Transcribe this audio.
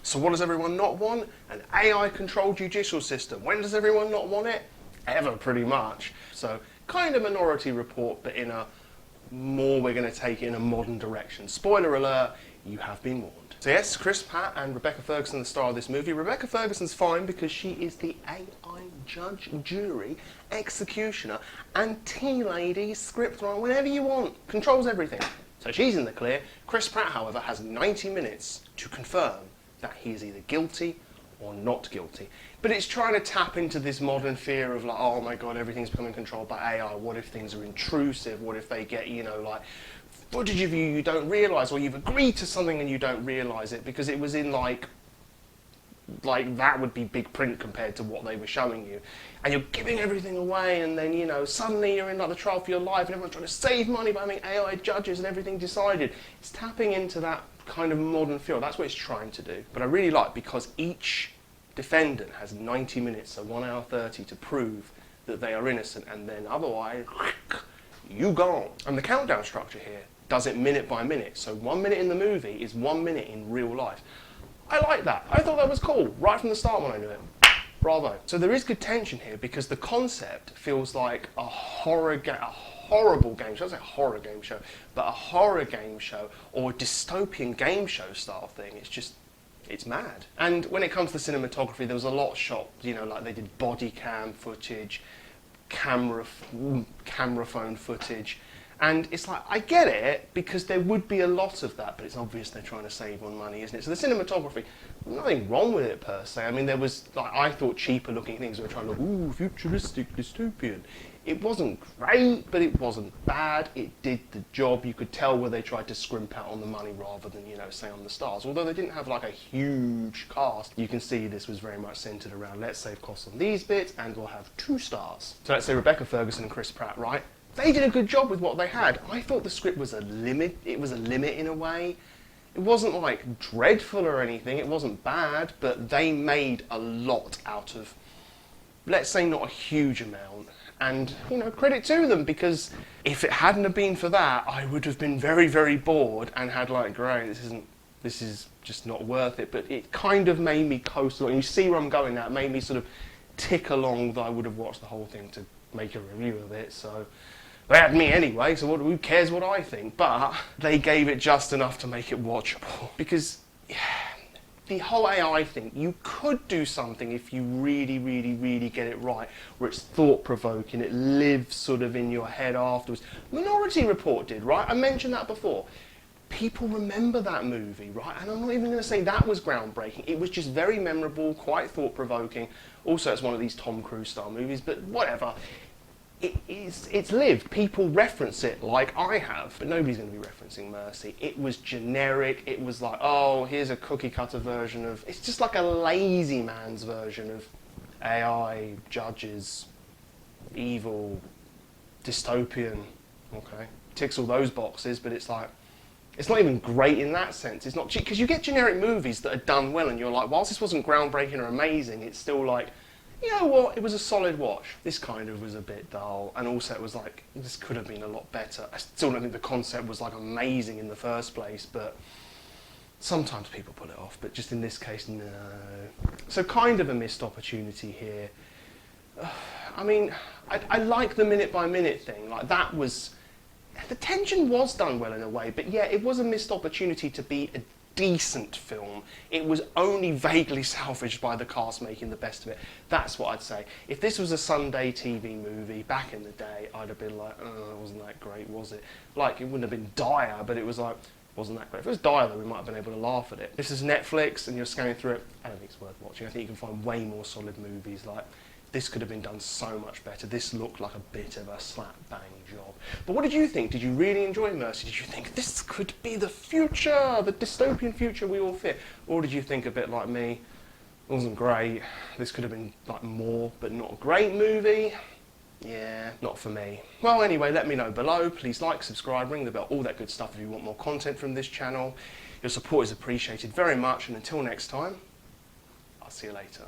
So what does everyone not want? An AI-controlled judicial system. When does everyone not want it? Ever, pretty much. So kind of Minority Report, but in a more, we're going to take it in a modern direction. Spoiler alert, you have been warned. So yes, Chris Pratt and Rebecca Ferguson, the star of this movie. Rebecca Ferguson's fine because she is the AI judge, jury, executioner, and tea lady, script writer, whenever you want. Controls everything. So she's in the clear. Chris Pratt, however, has 90 minutes to confirm that he is either guilty or not guilty. But it's trying to tap into this modern fear of like, oh my god, everything's becoming controlled by AI. What if things are intrusive? What if they get, you know, like footage of you don't realise, or you've agreed to something and you don't realise it because it was in like that would be big print compared to what they were showing you. And you're giving everything away, and then, you know, suddenly you're in like the trial for your life and everyone's trying to save money by having AI judges and everything decided. It's tapping into that kind of modern feel. That's what it's trying to do. But I really like, because each defendant has 90 minutes, so 1 hour 30, to prove that they are innocent, and then otherwise, you gone. And the countdown structure here does it minute by minute. So 1 minute in the movie is 1 minute in real life. I like that. I thought that was cool right from the start when I knew it. Bravo. So there is good tension here because the concept feels like a horrible game show. I don't say horror game show, but a horror game show or a dystopian game show style thing. It's just, it's mad. And when it comes to cinematography, there was a lot shot, you know, like they did body cam footage, camera phone footage. And it's like, I get it, because there would be a lot of that, but it's obvious they're trying to save on money, isn't it? So the cinematography, nothing wrong with it per se. I mean, there was, like, I thought cheaper looking things that were trying to look, ooh, futuristic, dystopian. It wasn't great, but it wasn't bad. It did the job. You could tell where they tried to scrimp out on the money rather than, you know, say on the stars. Although they didn't have like a huge cast, you can see this was very much centered around, let's save costs on these bits and we'll have 2 stars. So let's say Rebecca Ferguson and Chris Pratt, right? They did a good job with what they had. I thought the script was a limit. It was a limit in a way. It wasn't like dreadful or anything. It wasn't bad, but they made a lot out of, let's say, not a huge amount. And, you know, credit to them, because if it hadn't have been for that, I would have been very, very bored and had like, great, this is just not worth it. But it kind of made me coast along. You see where I'm going now. It made me sort of tick along that I would have watched the whole thing to make a review of it. So they had me anyway, so who cares what I think? But they gave it just enough to make it watchable. Because the whole AI thing, you could do something if you really, really, really get it right, where it's thought-provoking, it lives sort of in your head afterwards. Minority Report did, right? I mentioned that before. People remember that movie, right? And I'm not even going to say that was groundbreaking. It was just very memorable, quite thought-provoking. Also, it's one of these Tom Cruise-style movies, but whatever. It's lived. People reference it like I have, but nobody's going to be referencing Mercy. It was generic. It was like, oh, here's a cookie-cutter version of... It's just like a lazy man's version of AI, judges, evil, dystopian. Okay, ticks all those boxes, but it's like, it's not even great in that sense. It's not, because you get generic movies that are done well, and you're like, whilst this wasn't groundbreaking or amazing, it's still like, you know what, it was a solid watch. This kind of was a bit dull, and also it was like, this could have been a lot better. I still don't think the concept was like amazing in the first place, but sometimes people pull it off, but just in this case, no. So kind of a missed opportunity here. I mean, I like the minute by minute thing, like that was, the tension was done well in a way, but yeah, it was a missed opportunity to be a decent film. It was only vaguely salvaged by the cast making the best of it. That's what I'd say. If this was a Sunday TV movie back in the day, I'd have been like, oh, it wasn't that great, was it? Like, it wouldn't have been dire, but it was like, wasn't that great. If it was dire, though, we might have been able to laugh at it. This is Netflix, and you're scanning through it, I don't think it's worth watching. I think you can find way more solid movies. Like, this could have been done so much better. This looked like a bit of a slap-bang job. But what did you think? Did you really enjoy Mercy? Did you think this could be the future, the dystopian future we all fear? Or did you think a bit like me, it wasn't great, this could have been like more, but not a great movie? Yeah, not for me. Well, anyway, let me know below. Please like, subscribe, ring the bell, all that good stuff if you want more content from this channel. Your support is appreciated very much, and until next time, I'll see you later.